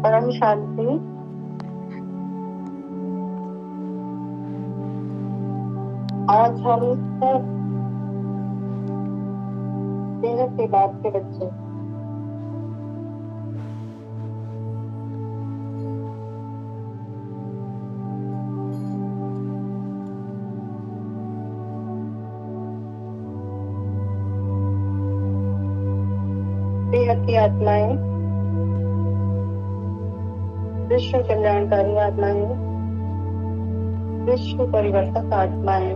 परम शांति। आज हम सब बेहद के बाप के बच्चे बेहद की आत्माएं, विश्व कल्याणकारी आत्माएं, विश्व परिवर्तक आत्माएं,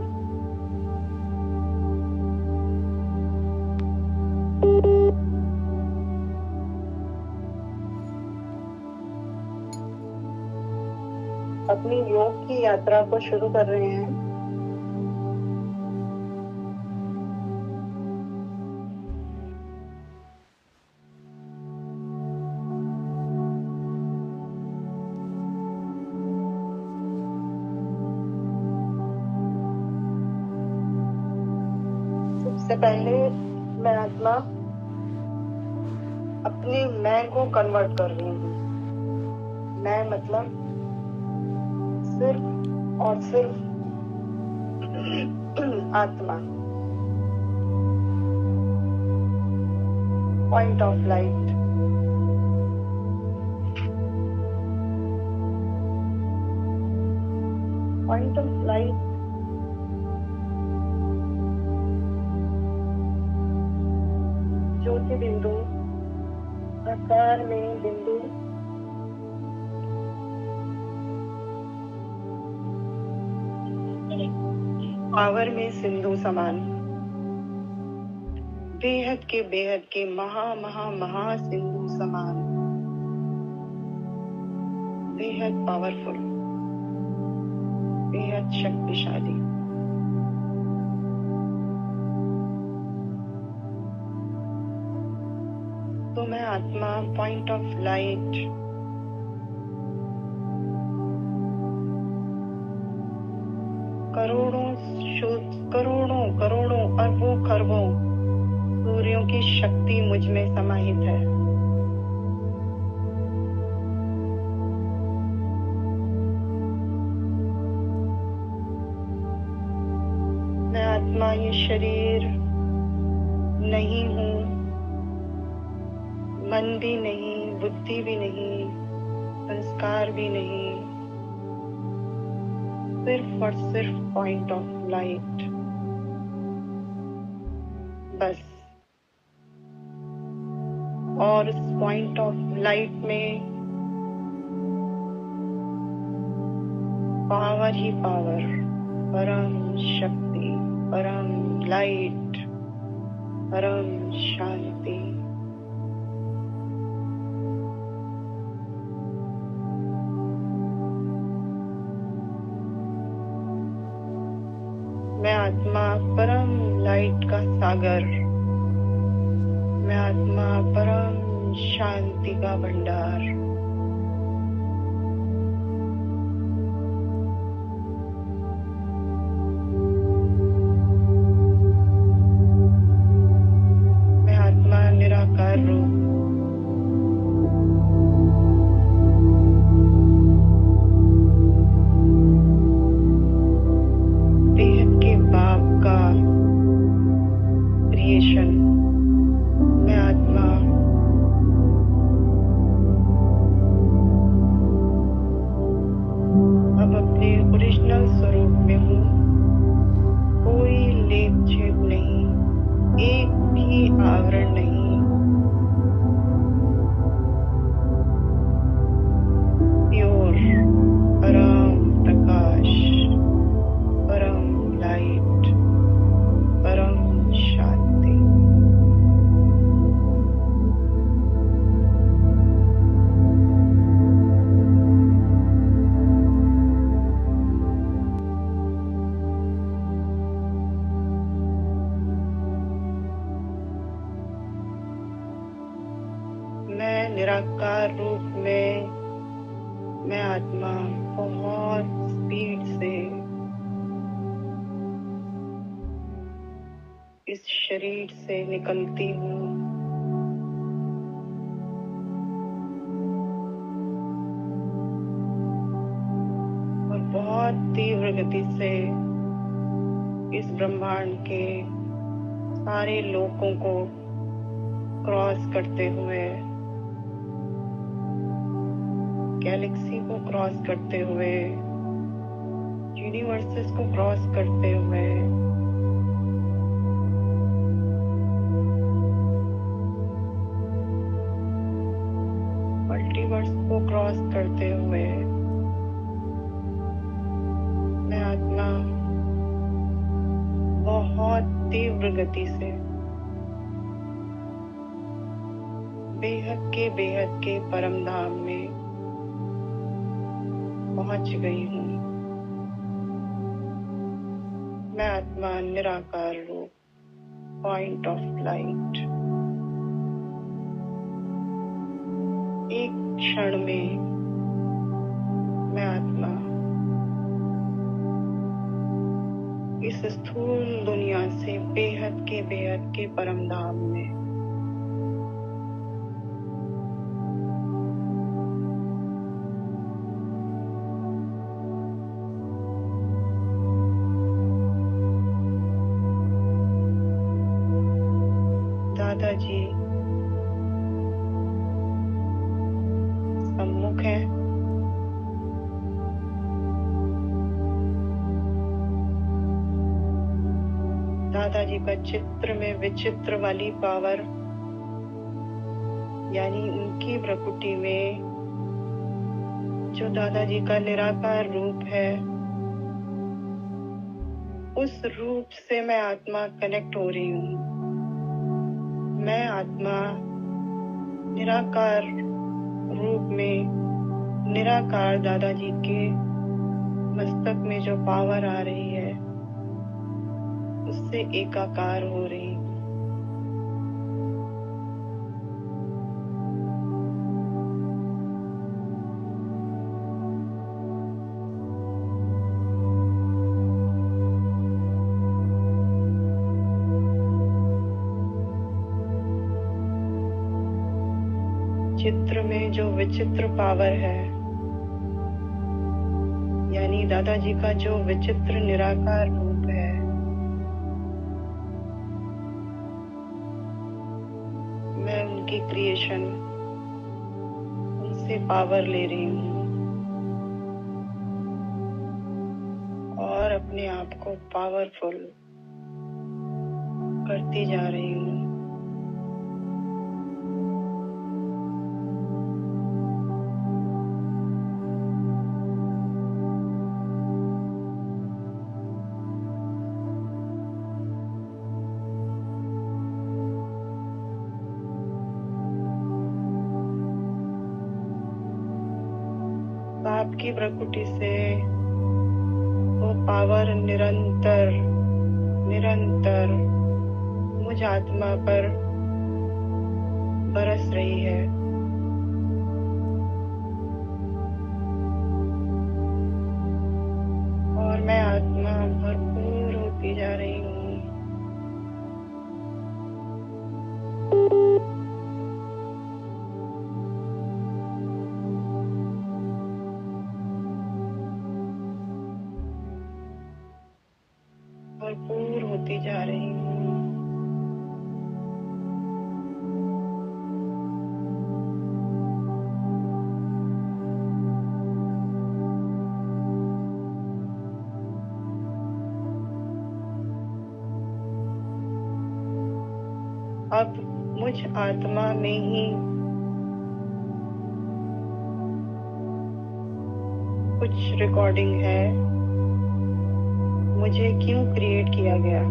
अपनी योग की यात्रा को शुरू कर रहे हैं। सबसे पहले मैं आत्मा अपने मैं को कन्वर्ट कर रही हूँ। मैं मतलब सिर्फ और सिर्फ आत्मा, point of light. Point of light ज्योति बिंदु, आकार में बिंदु, पावर में सिंधु समान, बेहद के महा महा महा सिंधु समान, बेहद पावरफुल, बेहद शक्तिशाली। तो मैं आत्मा पॉइंट ऑफ लाइट करोड़ों अरबों खरबों सूर्यों की शक्ति मुझ में समाहित है। मैं आत्मा ये शरीर नहीं हूँ, मन भी नहीं, बुद्धि भी नहीं, संस्कार भी नहीं, सिर्फ और सिर्फ पॉइंट ऑफ लाइट, बस। और उस पॉइंट ऑफ लाइट में पावर ही पावर, परम शक्ति, परम लाइट, परम शांति। मैं आत्मा परम लाइट का सागर, मैं आत्मा परम शांति का भंडार। मैं आत्मा निराकार रूप, बेहद के बाप का क्रिएशन। मैं आत्मा अब अपने ओरिजिनल स्वरूप में हूँ। कोई लेप छेप नहीं, एक भी आवरण नहीं। प्योर परम प्रकाश, परम लाइट, परम शांति। मैं निराकार रूप में, मैं आत्मा बहुत स्पीड से इस शरीर से निकलती हूँ। बहुत तीव्र गति से इस ब्रह्मांड के सारे लोकों को क्रॉस करते हुए, गैलेक्सी को क्रॉस करते हुए, यूनिवर्सेस को क्रॉस करते हुए, मल्टीवर्स को क्रॉस करते हुए मैं आत्मा बहुत तीव्र गति से बेहद के परम धाम में पहुंच गई हूँ। मैं आत्मा निराकार रूप, पॉइंट ऑफ लाइट, एक क्षण में मैं आत्मा इस स्थूल दुनिया से बेहद के परम धाम में दादाजी सम्मुख है। दादाजी का चित्र में विचित्र वाली पावर, यानी उनकी प्रकृति में जो दादाजी का निराकार रूप है, उस रूप से मैं आत्मा कनेक्ट हो रही हूँ। मैं आत्मा निराकार रूप में निराकार दादाजी के मस्तक में जो पावर आ रही है उससे एकाकार हो रही हूँ। चित्र में जो विचित्र पावर है, यानी दादाजी का जो विचित्र निराकार रूप है, मैं उनकी क्रिएशन, उनसे पावर ले रही हूँ और अपने आप को पावरफुल करती जा रही हूँ। आपकी प्रकृति से वो पावर निरंतर मुझ आत्मा पर बरस रही है। और मैं आत्मा भरपूर होती जा रही हूँ। भरपूर होती जा रही हूँ। अब मुझ आत्मा में ही कुछ रिकॉर्डिंग है। मुझे क्यों क्रिएट किया गया,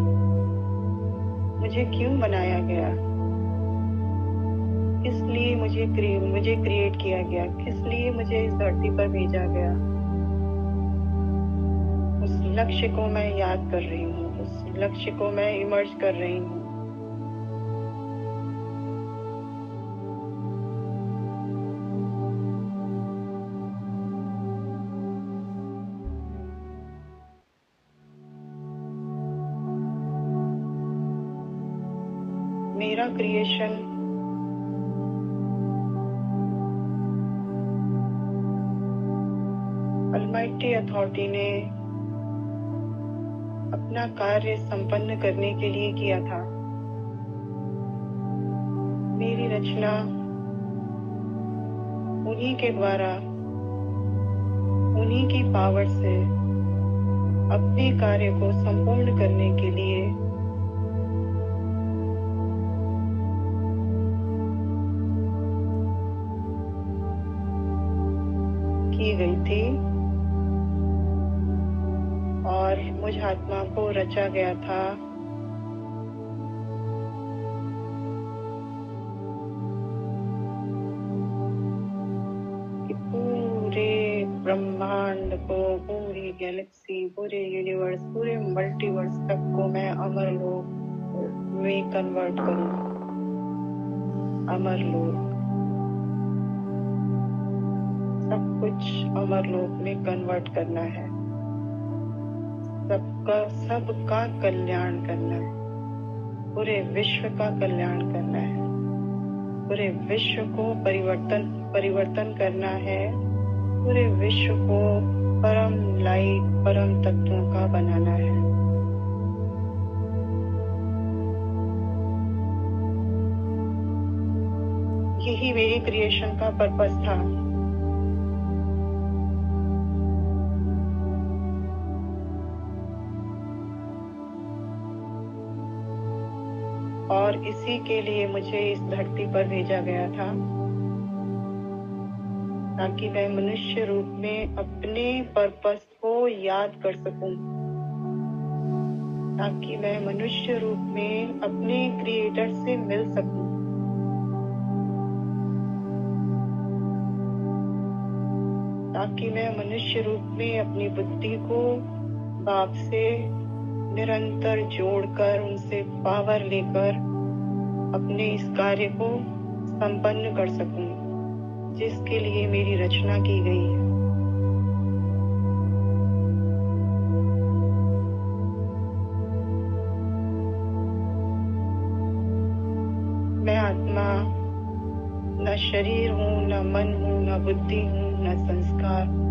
मुझे क्यों बनाया गया, किस लिए मुझे क्रिएट किया गया, किस लिए मुझे इस धरती पर भेजा गया। उस लक्ष्य को मैं याद कर रही हूँ, उस लक्ष्य को मैं इमर्ज कर रही हूँ। मेरा क्रिएशन माइटी अथॉरिटी ने अपना कार्य संपन्न करने के लिए किया था। मेरी रचना उन्हीं के द्वारा, उन्हीं की पावर से अपने कार्य को संपूर्ण करने के लिए की गई थी और मुझ आत्मा को रचा गया था कि पूरे ब्रह्मांड को, पूरी गैलेक्सी, पूरे यूनिवर्स, पूरे मल्टीवर्स तक को मैं अमरलोक में कन्वर्ट करूं। अमरलोक, सब कुछ अमरलोक में कन्वर्ट करना है। सबका कल्याण करना है। पूरे विश्व का कल्याण करना है। पूरे विश्व को परिवर्तन करना है। पूरे विश्व को परम लाइट, परम तत्वों का बनाना है। यही मेरी क्रिएशन का पर्पस था। और इसी के लिए मुझे इस धरती पर भेजा गया था, ताकि मैं मनुष्य रूप में अपने पर्पस को याद कर सकूं, ताकि मैं मनुष्य रूप में अपने क्रिएटर से मिल सकूं, ताकि मैं मनुष्य रूप में अपनी बुद्धि को बाप से निरंतर जोड़कर, उनसे पावर लेकर अपने इस कार्य को संपन्न कर सकूं, जिसके लिए मेरी रचना की गई है। मैं आत्मा न शरीर हूं, न मन हूं, न बुद्धि हूं, न संस्कार,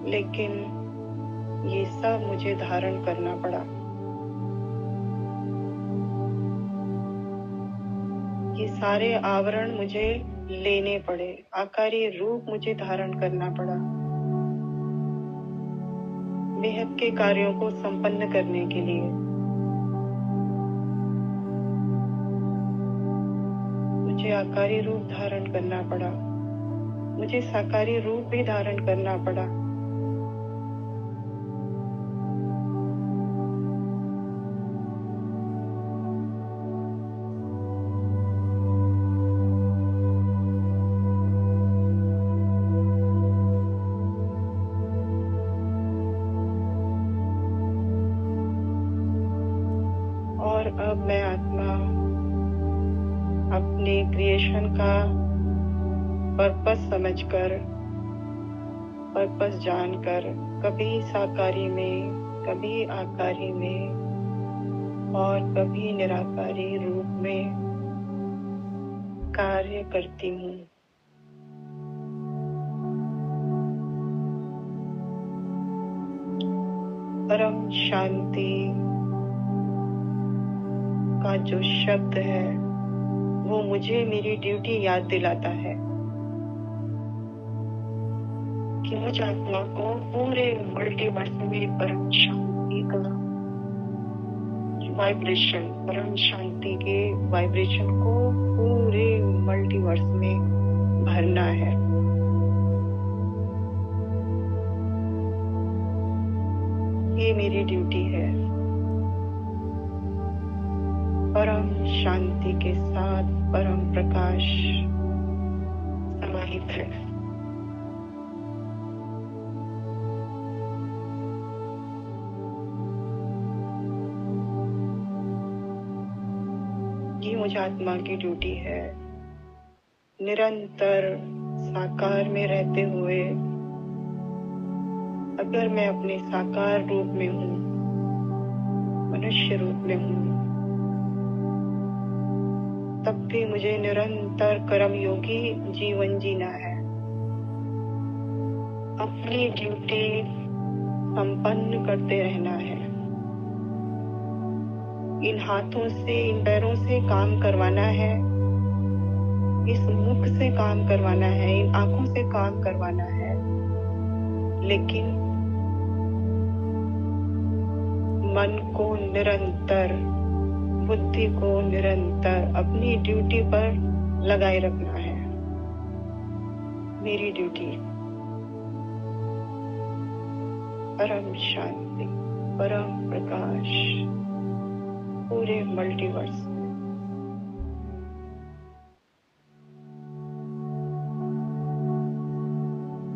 लेकिन ये सब मुझे धारण करना पड़ा। ये सारे आवरण मुझे लेने पड़े, आकारी रूप मुझे धारण करना पड़ा, बेहद के कार्यों को संपन्न करने के लिए। मुझे आकारी रूप धारण करना पड़ा, मुझे साकारी रूप भी धारण करना पड़ा। और अब मैं आत्मा अपने क्रिएशन का पर्पस समझकर, पर्पस जानकर, कभी साकारी में, कभी आकारी में और कभी निराकारी रूप में कार्य करती हूँ। परम शांति का जो शब्द है वो मुझे मेरी ड्यूटी याद दिलाता है कि मुझ आत्मा को पूरे मल्टीवर्स में परम शांति का वाइब्रेशन, परम शांति के वाइब्रेशन को पूरे मल्टीवर्स में भरना है। ये मेरी ड्यूटी है। परम शांति के साथ परम प्रकाश समाहित है। ये मुझ आत्मा की ड्यूटी है। निरंतर साकार में रहते हुए, अगर मैं अपने साकार रूप में हूँ, मनुष्य रूप में हूँ, तब भी मुझे निरंतर कर्मयोगी जीवन जीना है। अपनी ड्यूटी संपन्न करते रहना है। इन हाथों से, इन पैरों से काम करवाना है, इस मुख से काम करवाना है, इन आंखों से काम करवाना है, लेकिन मन को निरंतर, बुद्धि को निरंतर अपनी ड्यूटी पर लगाए रखना है। मेरी ड्यूटी परम शांति, परम प्रकाश पूरे मल्टीवर्स में।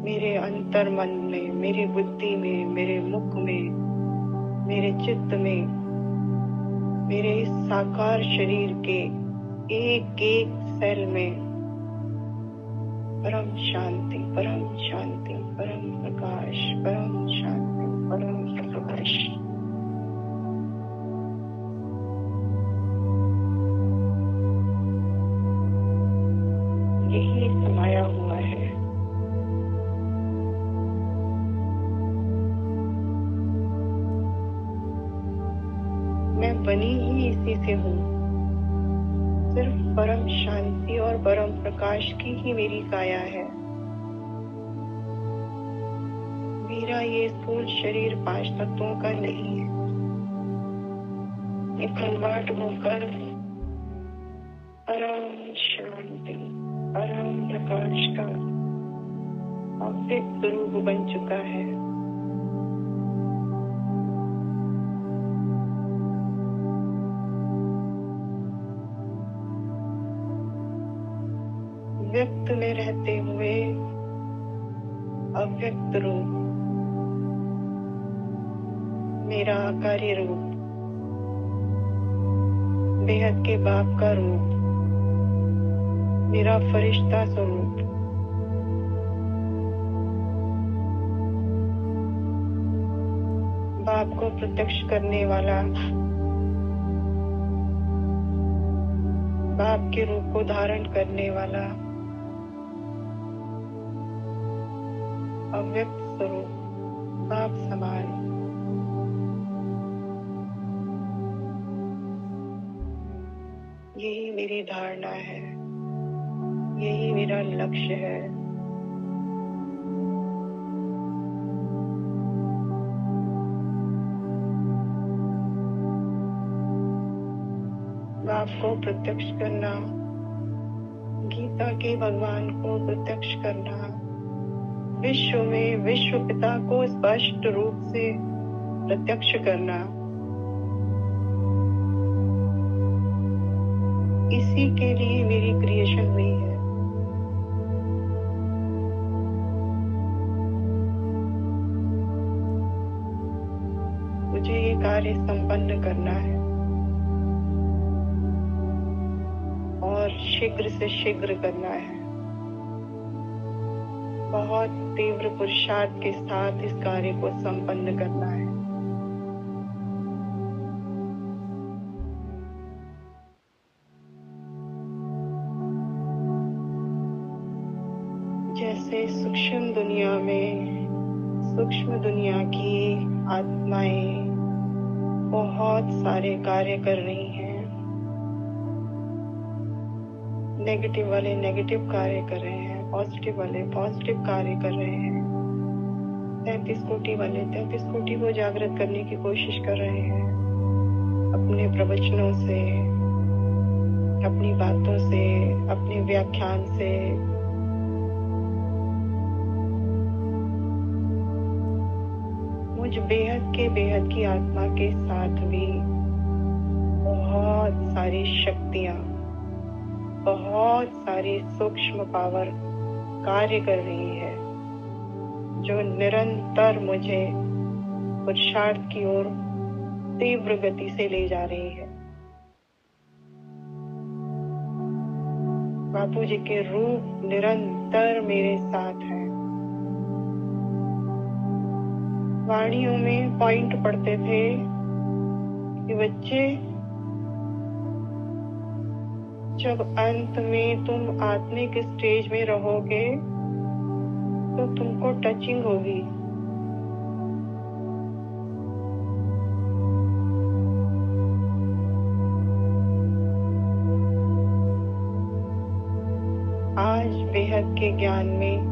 मेरे अंतर मन में, मेरी बुद्धि में, मेरे मुख में, मेरे चित्त में, मेरे इस साकार शरीर के एक एक सेल में परम शांति, परम शांति, परम प्रकाश, परम शांति, परम प्रकाश। यही समाया हुआ है। मैं बनी ही इसी से हूँ। सिर्फ परम शांति और परम प्रकाश की ही मेरी काया है। मेरा ये स्थूल शरीर 5 तत्वों का नहीं है। ये कन्वर्ट होकर परम शांति, परम प्रकाश का अव्यक्त रूप बन चुका है। व्यक्त में रहते हुए अव्यक्त रूप, मेरा आकारी रूप, बेहद के बाप का रूप, मेरा फरिश्ता स्वरूप, बाप को प्रत्यक्ष करने वाला, बाप के रूप को धारण करने वाला अव्यक्त स्वरूप, बाप समान। यही मेरी धारणा है, यही मेरा लक्ष्य है। बाप को प्रत्यक्ष करना, गीता के भगवान को प्रत्यक्ष करना, विश्व में विश्व पिता को स्पष्ट रूप से प्रत्यक्ष करना, इसी के लिए मेरी क्रिएशन हुई है। मुझे ये कार्य संपन्न करना है और शीघ्र से शीघ्र करना है। बहुत तीव्र पुरुषार्थ के साथ इस कार्य को संपन्न करना है। जैसे सूक्ष्म दुनिया में, सूक्ष्म दुनिया की आत्माएं बहुत सारे कार्य कर रही हैं। नेगेटिव वाले नेगेटिव कार्य कर रहे हैं, पॉजिटिव वाले पॉजिटिव कार्य कर रहे हैं। 33 कोटि वाले 33 कोटि को जागृत करने की कोशिश कर रहे हैं, अपने प्रवचनों से, अपनी बातों से, अपने व्याख्यान से। मुझ बेहद की आत्मा के साथ भी बहुत सारी शक्तियां, बहुत सारी सूक्ष्म पावर कार्य कर रही है, जो निरंतर मुझे पुरुषार्थ की ओर तीव्र गति से ले जा रही है। बापू जी के रूप निरंतर मेरे साथ हैं। वाणियों में पॉइंट पढ़ते थे कि बच्चे, जब अंत में तुम आत्मिक स्टेज में रहोगे तो तुमको टचिंग होगी। आज बेहद के ज्ञान में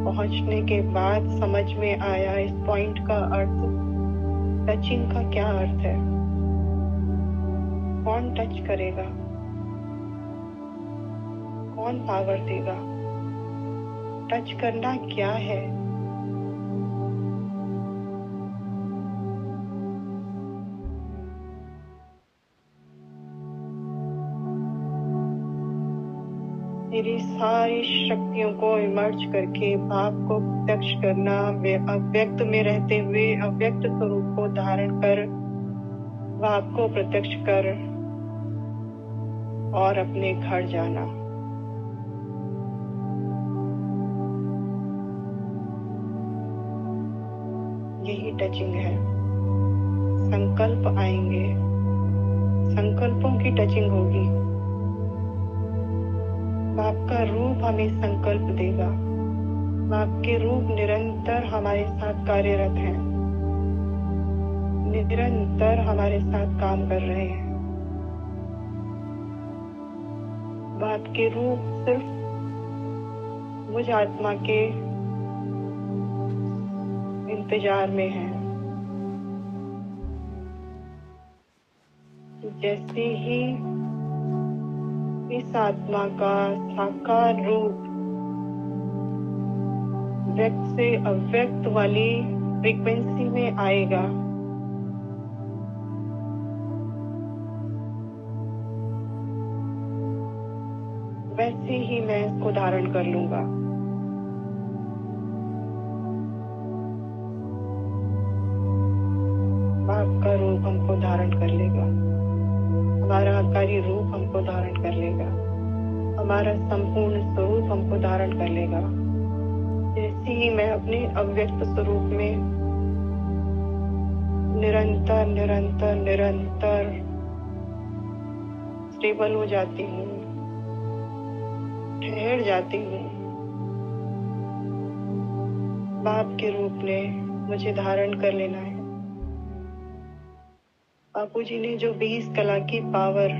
पहुंचने के बाद समझ में आया इस पॉइंट का अर्थ, टचिंग का क्या अर्थ है। कौन टच करेगा, कौन पावर देगा, टच करना क्या है। मेरी सारी शक्तियों को इमर्ज करके भाव को प्रत्यक्ष करना, अव्यक्त में रहते हुए अव्यक्त स्वरूप को धारण कर भाव को प्रत्यक्ष कर और अपने घर जाना। यही टचिंग है। संकल्प आएंगे, संकल्पों की टचिंग होगी। आपका रूप हमें संकल्प देगा। आपके रूप निरंतर हमारे साथ कार्यरत हैं, निरंतर हमारे साथ काम कर रहे हैं। आपके रूप सिर्फ मुझ आत्मा के इंतजार में है। जैसे ही इस आत्मा का साकार रूप व्यक्त से अव्यक्त वाली फ्रीक्वेंसी में आएगा, वैसे ही मैं इसको धारण कर लूंगा। आपका रूप हमको धारण कर लेगा, हमारा आकारी रूप हमको धारण कर लेगा, हमारा संपूर्ण स्वरूप हमको धारण कर लेगा। जैसे ही मैं अपने अव्यक्त स्वरूप में निरंतर निरंतर निरंतर स्टेबल हो जाती हूँ, ठहर जाती हूँ, बाप के रूप ने मुझे धारण कर लेना है। बापू जी ने जो 20 कला की पावर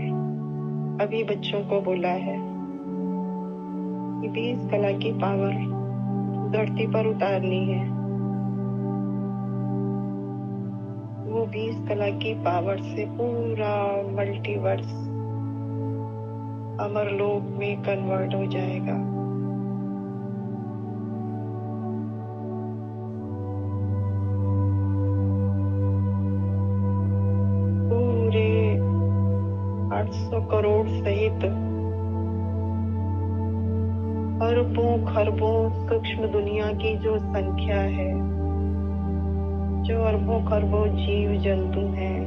अभी बच्चों को बोला है, ये 20 कला की पावर धरती पर उतारनी है। वो 20 कला की पावर से पूरा मल्टीवर्स अमरलोक में कन्वर्ट हो जाएगा। पूरे 800 करोड़ सहित अरबों खरबों सूक्ष्म दुनिया की जो संख्या है, जो अरबों खरबों जीव जंतु हैं,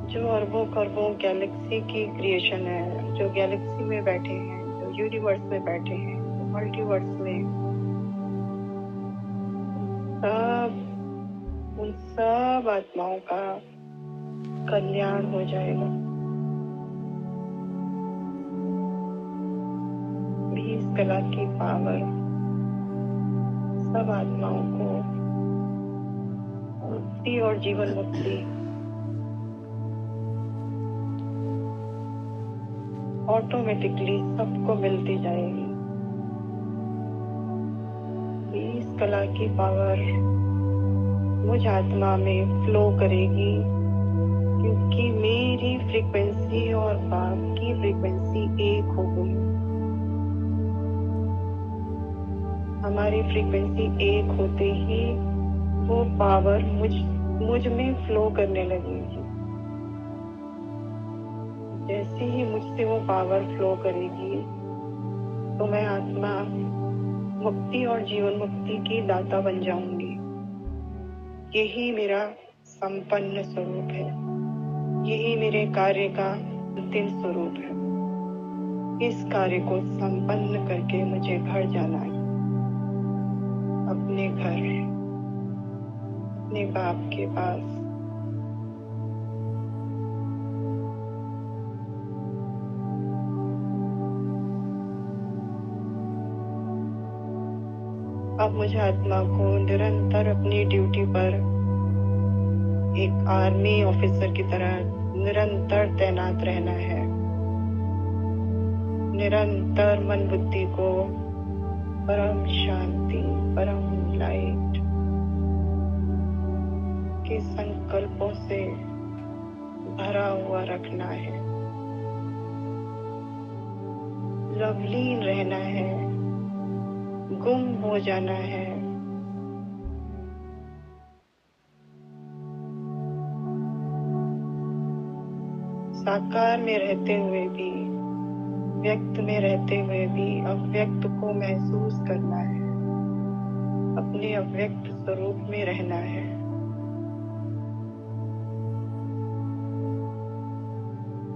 जो अरबों खरबों गैलेक्सी की क्रिएशन है, जो गैलेक्सी में बैठे हैं, जो यूनिवर्स में बैठे हैं, जो मल्टीवर्स में, सब उन सब आत्माओं का कल्याण हो जाएगा। 20 कला की पावर सब आत्माओं को मुक्ति और जीवन मुक्ति ऑटोमेटिकली सबको मिलती जाएगी। 20 कला की पावर मुझ आत्मा में फ्लो करेगी, क्योंकि मेरी फ्रीक्वेंसी और बाप की फ्रीक्वेंसी एक हो गई। हमारी फ्रीक्वेंसी एक होते ही वो पावर मुझ में फ्लो करने लगेगी। जैसे ही मुझसे वो पावर फ्लो करेगी तो मैं आत्मा मुक्ति और जीवन मुक्ति की दाता बन जाऊंगी। यही मेरा संपन्न स्वरूप है, यही मेरे कार्य का अंतिम स्वरूप है। इस कार्य को संपन्न करके मुझे घर जाना है, अपने घर, अपने बाप के पास। अब मुझे आत्मा को निरंतर अपनी ड्यूटी पर एक आर्मी ऑफिसर की तरह निरंतर तैनात रहना है। निरंतर मन बुद्धि को परम शांति, परम लाइट के संकल्पों से भरा हुआ रखना है। लवलीन रहना है, गुम हो जाना है। साकार में रहते हुए भी, व्यक्त में रहते हुए भी अव्यक्त को महसूस करना है। अपने अव्यक्त स्वरूप में रहना है।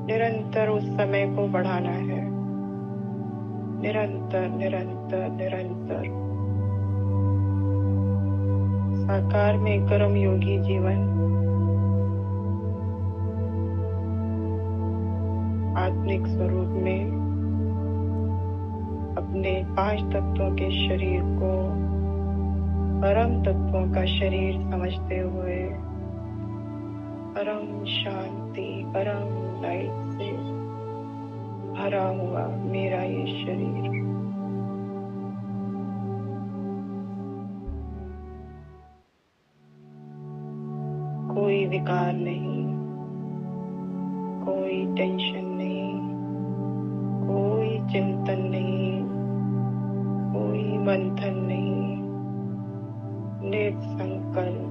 निरंतर उस समय को बढ़ाना है। निरंतर निरंतर निरंतर साकार में कर्म योगी जीवन, आत्मिक स्वरूप में अपने 5 तत्वों के शरीर को परम तत्वों का शरीर समझते हुए परम शांति, परम लाइट से भरा हुआ मेरा ये शरीर। कोई विकार नहीं, कोई टेंशन नहीं, कोई चिंतन नहीं, कोई मंथन नहीं, निसंकल्प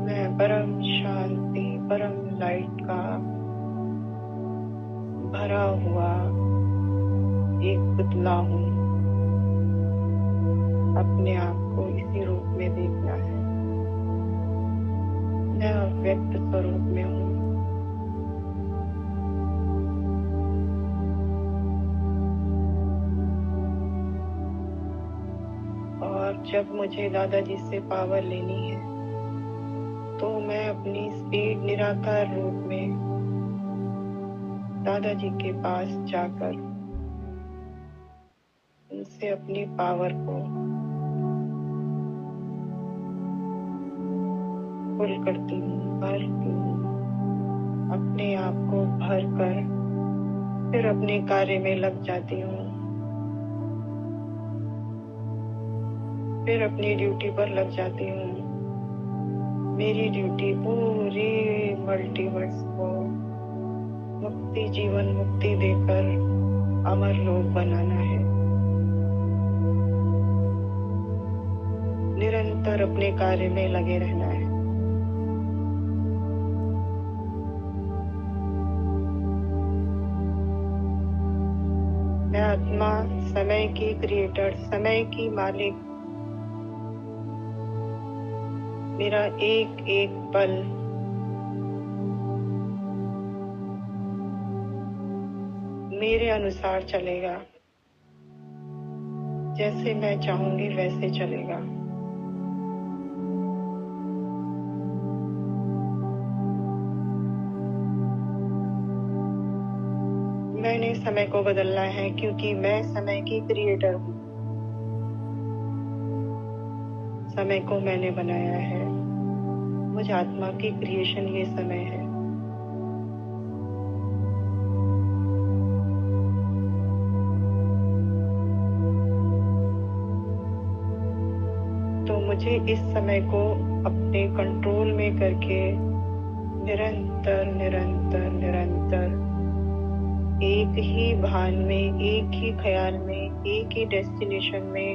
मैं परम शांति, परम लाइट का भरा हुआ एक पुतला हूँ। अपने आप को इसी रूप में देखना है। मैं अव्यक्त स्वरूप में हूँ। और जब मुझे दादाजी से पावर लेनी है तो मैं अपनी स्पीड निराकार रूप में दादाजी के पास जाकर उनसे अपनी पावर को फुल करती हूँ, भरती हूँ। अपने आप को भर कर फिर अपने कार्य में लग जाती हूँ। फिर अपनी ड्यूटी पर लग जाती हूँ। मेरी ड्यूटी पूरे मल्टीवर्स को मुक्ति, जीवन मुक्ति देकर अमर लोक बनाना है। निरंतर अपने कार्य में लगे रहना है। मैं आत्मा, समय की क्रिएटर, समय की मालिक। मेरा एक एक पल मेरे अनुसार चलेगा। जैसे मैं चाहूंगी वैसे चलेगा। मैंने समय को बदलना है क्योंकि मैं समय की क्रिएटर हूँ। समय को मैंने बनाया है। मुझ आत्मा की क्रिएशन ये समय है। तो मुझे इस समय को अपने कंट्रोल में करके निरंतर निरंतर निरंतर एक ही भान में, एक ही ख्याल में, एक ही डेस्टिनेशन में,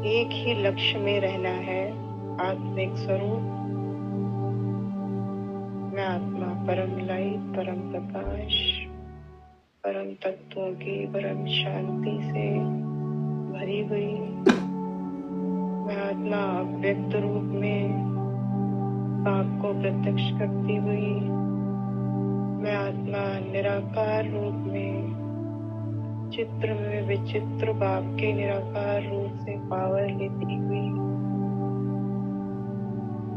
एक ही लक्ष्य में रहना है। आत्मिक स्वरूप मैं आत्मा, परम लाइट, परम प्रकाश, परम तत्वों की परम शांति से भरी हुई। मैं आत्मा अव्यक्त रूप में पाप को प्रत्यक्ष करती हुई। मैं आत्मा निराकार रूप में चित्र में विचित्र बाप के निराकार रूप से पावर लेती हुई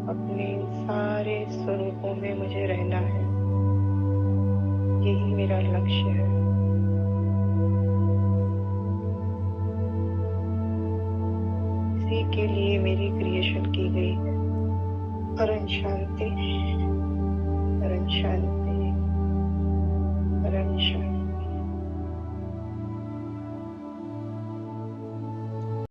अपने सारे स्वरूपों में मुझे रहना है। यही मेरा लक्ष्य है। इसी के लिए मेरी क्रिएशन की गई है। परम शांति, परम शांति।